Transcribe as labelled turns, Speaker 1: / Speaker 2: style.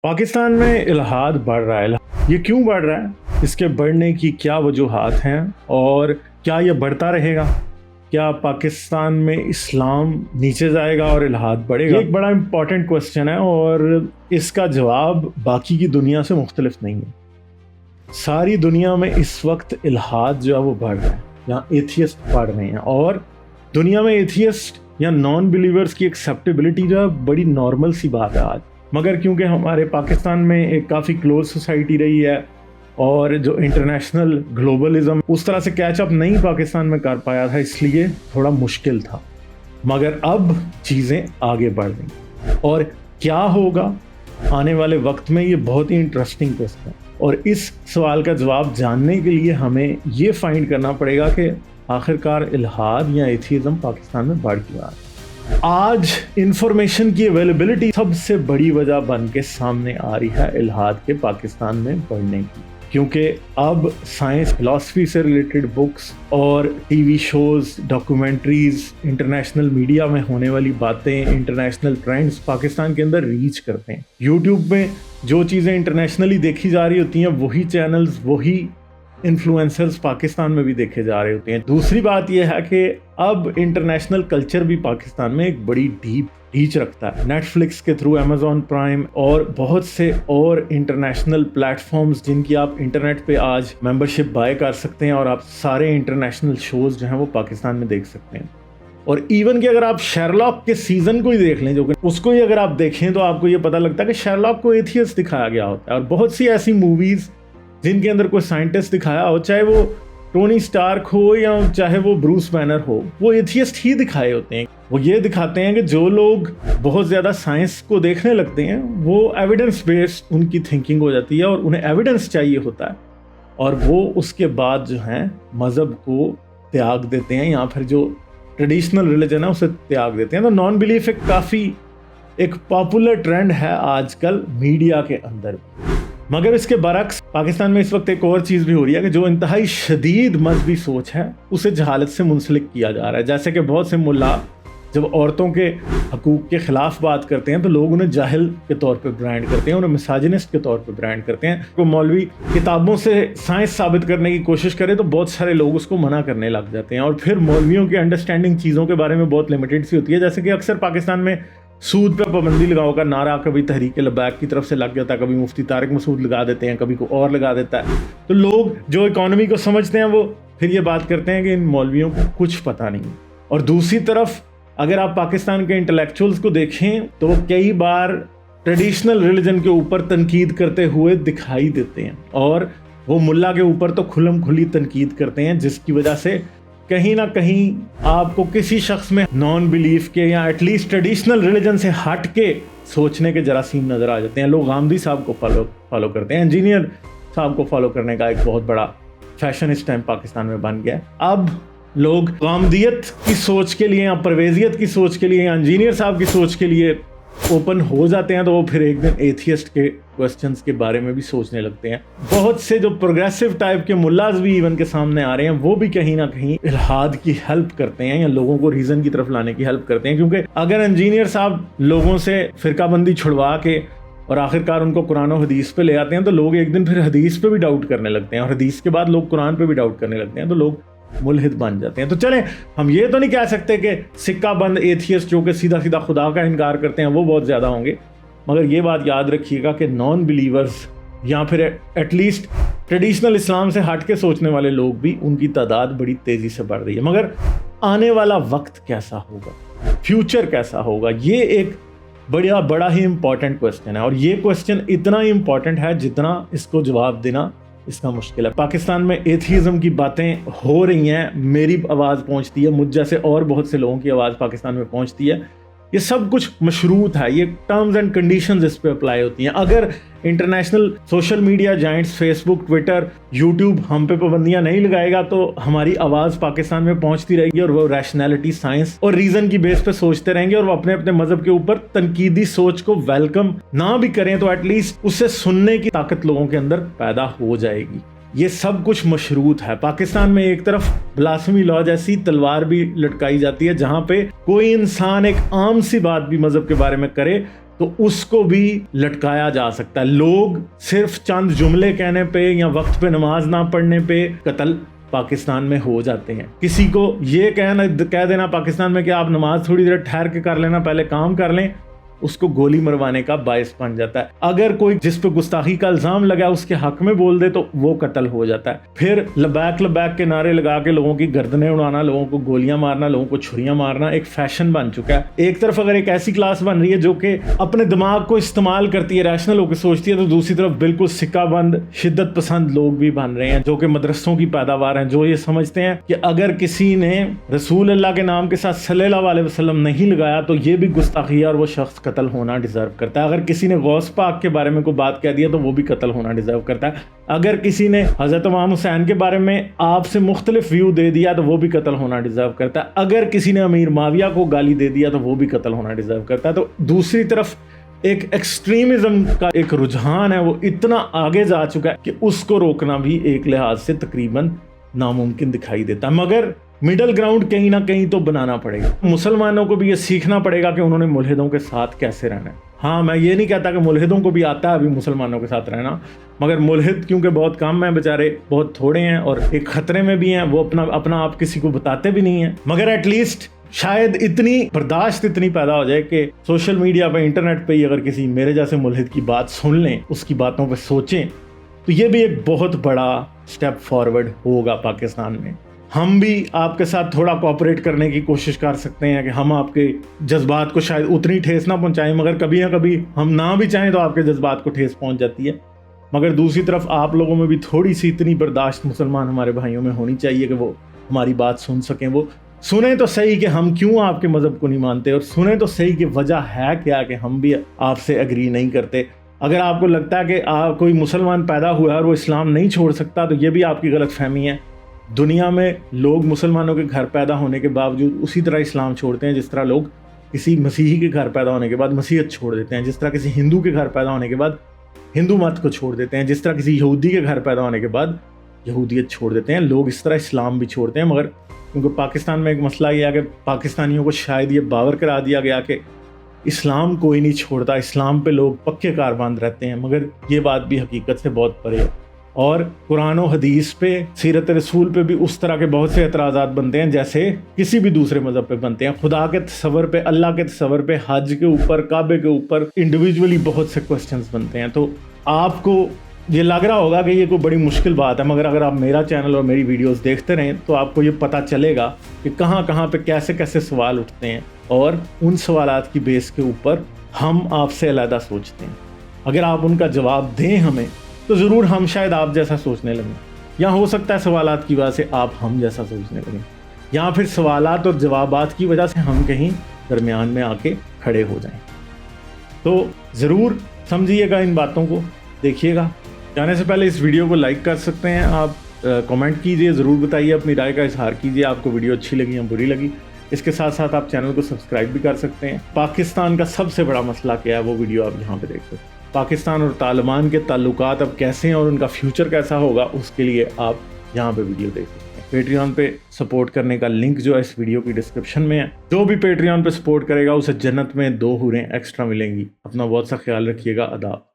Speaker 1: पाकिस्तान में इल्हाद बढ़ रहा है। ये क्यों बढ़ रहा है? इसके बढ़ने की क्या वजूहात हैं और क्या ये बढ़ता रहेगा? क्या पाकिस्तान में इस्लाम नीचे जाएगा और इल्हाद बढ़ेगा? ये एक बड़ा इंपॉर्टेंट क्वेश्चन है और इसका जवाब बाकी की दुनिया से मुख्तलिफ नहीं है। सारी दुनिया में इस वक्त इल्हाद जो है वो बढ़ रहा है, यहाँ एथियस्ट बढ़ रहे हैं और दुनिया में एथियस्ट या नॉन बिलीवर्स की एक्सेप्टेबिलिटी जो है बड़ी नॉर्मल सी बात है आज। मगर क्योंकि हमारे पाकिस्तान में एक काफ़ी क्लोज सोसाइटी रही है और जो इंटरनेशनल ग्लोबलिज्म उस तरह से कैचअप नहीं पाकिस्तान में कर पाया था, इसलिए थोड़ा मुश्किल था। मगर अब चीज़ें आगे बढ़ रही और क्या होगा आने वाले वक्त में, ये बहुत ही इंटरेस्टिंग क्वेश्चन है। और इस सवाल का जवाब जानने के लिए हमें ये फाइंड करना पड़ेगा कि आखिरकार इल्हाद या एथियज़म पाकिस्तान में बढ़ क्यों रहा है। आज इंफॉर्मेशन की अवेलेबिलिटी सबसे बड़ी वजह बन के सामने आ रही है इल्हाद के पाकिस्तान में बढ़ने की, क्योंकि अब साइंस फिलॉसफी से रिलेटेड बुक्स और TV shows, documentaries, international media में होने वाली बातें, इंटरनेशनल ट्रेंड्स पाकिस्तान के अंदर रीच करते हैं। यूट्यूब में जो चीज़ें इंटरनेशनली देखी जा रही होती हैं वही चैनल्स, वही इन्फ्लुएंसर्स पाकिस्तान में भी देखे जा रहे होते हैं। दूसरी बात यह है कि अब इंटरनेशनल कल्चर भी पाकिस्तान में एक बड़ी डीप रीच रखता है। नेटफ्लिक्स के थ्रू, अमेजॉन प्राइम और बहुत से और इंटरनेशनल प्लेटफॉर्म्स जिनकी आप इंटरनेट पे आज मेंबरशिप बाय कर सकते हैं और आप सारे इंटरनेशनल शोज जो हैं वो पाकिस्तान में देख सकते हैं। और इवन कि अगर आप शेरलॉक के सीजन को ही देख लें, जो कि उसको ही अगर आप देखें तो आपको ये पता लगता है कि शेरलॉक को एथियस्ट दिखाया गया होता है। और बहुत सी ऐसी मूवीज जिनके अंदर कोई साइंटिस्ट दिखाया हो, चाहे वो टोनी स्टार्क हो या चाहे वो ब्रूस बैनर हो, वो एथियस्ट ही दिखाए होते हैं। वो ये दिखाते हैं कि जो लोग बहुत ज़्यादा साइंस को देखने लगते हैं वो एविडेंस बेस्ड उनकी थिंकिंग हो जाती है और उन्हें एविडेंस चाहिए होता है और वो उसके बाद जो है मज़हब को त्याग देते हैं या फिर जो ट्रेडिशनल रिलीजन है उसे त्याग देते हैं। तो नॉन बिलीफ एक पॉपुलर ट्रेंड है आजकल मीडिया के अंदर। मगर इसके बरक्स पाकिस्तान में इस वक्त एक और चीज़ भी हो रही है कि जो इंतहाई शदीद मजहबी सोच है उसे जहालत से मुंसलिक किया जा रहा है। जैसे कि बहुत से मुल्ला जब औरतों के हकूक़ के ख़िलाफ़ बात करते हैं तो लोग उन्हें जाहिल के तौर पे ब्रांड करते हैं, उन्हें मिसाजिनिस्ट के तौर पे ब्रांड करते हैं। तो मौलवी किताबों से साइंस साबित करने की कोशिश करे तो बहुत सारे लोग उसको मना करने लग जाते हैं। और फिर मौलवियों की अंडरस्टैंडिंग चीज़ों के बारे में बहुत लिमिटेड सी होती है। जैसे कि अक्सर पाकिस्तान में सूद पे पाबंदी लगाओ का नारा कभी तहरीक लब्बैक की तरफ से लग जाता है, कभी मुफ्ती तारिक मसूद लगा देते हैं, कभी कोई और लगा देता है। तो लोग जो इकोनॉमी को समझते हैं वो फिर ये बात करते हैं कि इन मौलवियों को कुछ पता नहीं। और दूसरी तरफ अगर आप पाकिस्तान के इंटेलेक्चुअल्स को देखें तो वो कई बार ट्रेडिशनल रिलीजन के ऊपर तनकीद करते हुए दिखाई देते हैं और वो मुल्ला के ऊपर तो खुल्लम खुली तनकीद करते हैं, जिसकी वजह से कहीं ना कहीं आपको किसी शख्स में नॉन बिलीफ के या एटलीस्ट ट्रेडिशनल रिलीजन से हट के सोचने के जरासीम नज़र आ जाते हैं। लोग गांधी साहब को फॉलो करते हैं, इंजीनियर साहब को फॉलो करने का एक बहुत बड़ा फैशन इस टाइम पाकिस्तान में बन गया है। अब लोग गामदियत की सोच के लिए या परवेजियत की सोच के लिए या इंजीनियर साहब की सोच के लिए ओपन हो जाते हैं तो वो फिर एक दिन एथियस्ट के क्वेश्चंस के बारे में भी सोचने लगते हैं। बहुत से जो प्रोग्रेसिव टाइप के मुल्लाज भी इवन के सामने आ रहे हैं वो भी कहीं ना कहीं इल्हाद की हेल्प करते हैं या लोगों को रीजन की तरफ लाने की हेल्प करते हैं। क्योंकि अगर इंजीनियर साहब लोगों से फिरकाबंदी छुड़वा के और आखिरकार उनको कुरान और हदीस पे ले आते हैं तो लोग एक दिन फिर हदीस पे भी डाउट करने लगते हैं और हदीस के बाद लोग कुरान पे भी डाउट करने लगते हैं तो लोग मुल्हिद बन जाते हैं। तो चलें, हम ये तो नहीं कह सकते कि सिक्का बंद एथियस्ट जो कि सीधा सीधा खुदा का इनकार करते हैं वो बहुत ज़्यादा होंगे, मगर ये बात याद रखिएगा कि नॉन बिलीवर्स या फिर एटलीस्ट ट्रेडिशनल इस्लाम से हट के सोचने वाले लोग भी, उनकी तादाद बड़ी तेज़ी से बढ़ रही है। मगर आने वाला वक्त कैसा होगा, फ्यूचर कैसा होगा, ये एक बड़ा ही इम्पॉर्टेंट क्वेश्चन है। और ये क्वेश्चन इतना ही इम्पॉर्टेंट है जितना इसको जवाब देना इसका मुश्किल है। पाकिस्तान में एथियज़म की बातें हो रही हैं, मेरी आवाज़ पहुंचती है, मुझ जैसे और बहुत से लोगों की आवाज़ पाकिस्तान में पहुंचती है। ये सब कुछ मशरूत है, ये टर्म्स एंड कंडीशंस इस पे अप्लाई होती हैं। अगर international social media Giants Facebook, Twitter, YouTube हम पे पाबंदियां नहीं लगाएगा तो हमारी आवाज़ पाकिस्तान में पहुंचती रहेगी और वो रैशनैलिटी, साइंस और रीज़न की बेस पे सोचते रहेंगे और वो अपने अपने मज़हब के ऊपर तनकीदी सोच को वेलकम ना भी करें तो एटलीस्ट उससे सुनने की ताकत लोगों के अंदर पैदा हो जाएगी। ये सब कुछ मशरूत है। पाकिस्तान में एक तरफ ब्लास्फेमी लॉ जैसी तलवार भी लटकाई जाती है जहां पे कोई इंसान एक आम सी बात भी मजहब के बारे में करे تو اس کو بھی لٹکایا جا سکتا ہے. لوگ صرف چند جملے کہنے پہ یا وقت پہ نماز نہ پڑھنے پہ قتل پاکستان میں ہو جاتے ہیں. کسی کو یہ کہہ دینا پاکستان میں کہ آپ نماز تھوڑی دیر ٹھہر کے کر لینا، پہلے کام کر لیں، اس کو گولی مروانے کا باعث بن جاتا ہے. اگر کوئی جس پہ گستاخی کا الزام لگا اس کے حق میں بول دے تو وہ قتل ہو جاتا ہے. پھر لبیک لبیک کے نعرے لگا کے لوگوں کی گردنیں اڑانا، لوگوں کو گولیاں مارنا، لوگوں کو چھریاں مارنا ایک فیشن بن چکا ہے. ایک طرف اگر ایک ایسی کلاس بن رہی ہے جو کہ اپنے دماغ کو استعمال کرتی ہے، ریشنل ہو کے سوچتی ہے، تو دوسری طرف بالکل سکہ بند شدت پسند لوگ بھی بن رہے ہیں جو کہ مدرسوں کی پیداوار ہیں، جو یہ سمجھتے ہیں کہ اگر کسی نے رسول اللہ کے نام کے ساتھ صلی اللہ علیہ وسلم نہیں لگایا تو یہ بھی گستاخی ہے اور وہ شخص قتل ہونا ڈیزرو کرتا ہے. اگر کسی نے غوث پاک کے بارے میں کوئی بات کہہ دیا تو وہ بھی قتل ہونا ڈیزرو کرتا ہے. اگر کسی نے حضرت امام حسین کے بارے میں آپ سے مختلف ویو دے دیا تو وہ بھی قتل ہونا ڈیزرو کرتا ہے. اگر کسی نے امیر معاویہ کو گالی دے دیا تو وہ بھی قتل ہونا ڈیزرو کرتا ہے. تو دوسری طرف ایک ایکسٹریمزم کا ایک رجحان ہے، وہ اتنا آگے جا چکا ہے کہ اس کو روکنا بھی ایک لحاظ سے تقریباً ناممکن دکھائی دیتا ہے. مگر مڈل گراؤنڈ کہیں نہ کہیں تو بنانا پڑے گا. مسلمانوں کو بھی یہ سیکھنا پڑے گا کہ انہوں نے ملحدوں کے ساتھ کیسے رہنا ہے. ہاں، میں یہ نہیں کہتا کہ ملحدوں کو بھی آتا ہے ابھی مسلمانوں کے ساتھ رہنا، مگر ملحد کیونکہ بہت کم ہیں بیچارے، بہت تھوڑے ہیں اور ایک خطرے میں بھی ہیں، وہ اپنا آپ کسی کو بتاتے بھی نہیں ہیں. مگر ایٹ لیسٹ شاید اتنی برداشت پیدا ہو جائے کہ سوشل میڈیا پہ، انٹرنیٹ پہ ہی اگر کسی میرے جیسے ملحد کی بات سن لیں، اس کی باتوں پہ سوچیں، تو یہ بھی ایک بہت بڑا سٹیپ فارورڈ ہوگا پاکستان میں. ہم بھی آپ کے ساتھ تھوڑا کوآپریٹ کرنے کی کوشش کر سکتے ہیں کہ ہم آپ کے جذبات کو شاید اتنی ٹھیس نہ پہنچائیں، مگر کبھی نہ کبھی ہم نہ بھی چاہیں تو آپ کے جذبات کو ٹھیس پہنچ جاتی ہے. مگر دوسری طرف آپ لوگوں میں بھی تھوڑی سی اتنی برداشت مسلمان ہمارے بھائیوں میں ہونی چاہیے کہ وہ ہماری بات سن سکیں. وہ سنیں تو صحیح کہ ہم کیوں آپ کے مذہب کو نہیں مانتے، اور سنیں تو صحیح کہ وجہ ہے کیا کہ ہم بھی آپ سے ایگری نہیں کرتے. اگر آپ کو لگتا ہے کہ کوئی مسلمان پیدا ہوا ہے اور وہ اسلام نہیں چھوڑ سکتا تو یہ بھی آپ کی غلط فہمی ہے. دنیا میں لوگ مسلمانوں کے گھر پیدا ہونے کے باوجود اسی طرح اسلام چھوڑتے ہیں جس طرح لوگ کسی مسیحی کے گھر پیدا ہونے کے بعد مسیحیت چھوڑ دیتے ہیں، جس طرح کسی ہندو کے گھر پیدا ہونے کے بعد ہندو مت کو چھوڑ دیتے ہیں، جس طرح کسی یہودی کے گھر پیدا ہونے کے بعد یہودیت چھوڑ دیتے ہیں. لوگ اس طرح اسلام بھی چھوڑتے ہیں. مگر کیونکہ پاکستان میں ایک مسئلہ یہ ہے کہ پاکستانیوں کو شاید یہ باور کرا دیا گیا کہ اسلام کوئی نہیں چھوڑتا، اسلام پہ لوگ پکے کاربند رہتے ہیں. مگر یہ بات بھی حقیقت سے بہت پرے ہے. اور قرآن و حدیث پہ، سیرت رسول پہ بھی اس طرح کے بہت سے اعتراضات بنتے ہیں جیسے کسی بھی دوسرے مذہب پہ بنتے ہیں. خدا کے تصور پہ، اللہ کے تصور پہ، حج کے اوپر، کعبے کے اوپر انڈیویجولی بہت سے کوسچنز بنتے ہیں. تو آپ کو یہ لگ رہا ہوگا کہ یہ کوئی بڑی مشکل بات ہے، مگر اگر آپ میرا چینل اور میری ویڈیوز دیکھتے رہیں تو آپ کو یہ پتہ چلے گا کہ کہاں کہاں پہ کیسے کیسے سوال اٹھتے ہیں، اور ان سوالات کی بیس کے اوپر ہم آپ سے علیحدہ سوچتے ہیں. اگر آپ ان کا جواب دیں ہمیں تو ضرور ہم شاید آپ جیسا سوچنے لگیں، یا ہو سکتا ہے سوالات کی وجہ سے آپ ہم جیسا سوچنے لگیں، یا پھر سوالات اور جوابات کی وجہ سے ہم کہیں درمیان میں آ کے کھڑے ہو جائیں. تو ضرور سمجھیے گا ان باتوں کو، دیکھیے گا. جانے سے پہلے اس ویڈیو کو لائک کر سکتے ہیں آپ، کمنٹ کیجئے، ضرور بتائیے، اپنی رائے کا اظہار کیجئے، آپ کو ویڈیو اچھی لگی یا بری لگی. اس کے ساتھ ساتھ آپ چینل کو سبسکرائب بھی کر سکتے ہیں. پاکستان کا سب سے بڑا مسئلہ کیا ہے وہ ویڈیو آپ یہاں پہ دیکھ سکتے ہیں. پاکستان اور طالبان کے تعلقات اب کیسے ہیں اور ان کا فیوچر کیسا ہوگا، اس کے لیے آپ یہاں پہ ویڈیو دیکھ سکتے ہیں. پیٹریون پہ سپورٹ کرنے کا لنک جو ہے اس ویڈیو کی ڈسکرپشن میں ہے. جو بھی پیٹریون پہ سپورٹ کرے گا اسے جنت میں 2 حوریں ایکسٹرا ملیں گی. اپنا بہت سا خیال رکھیے گا. آداب.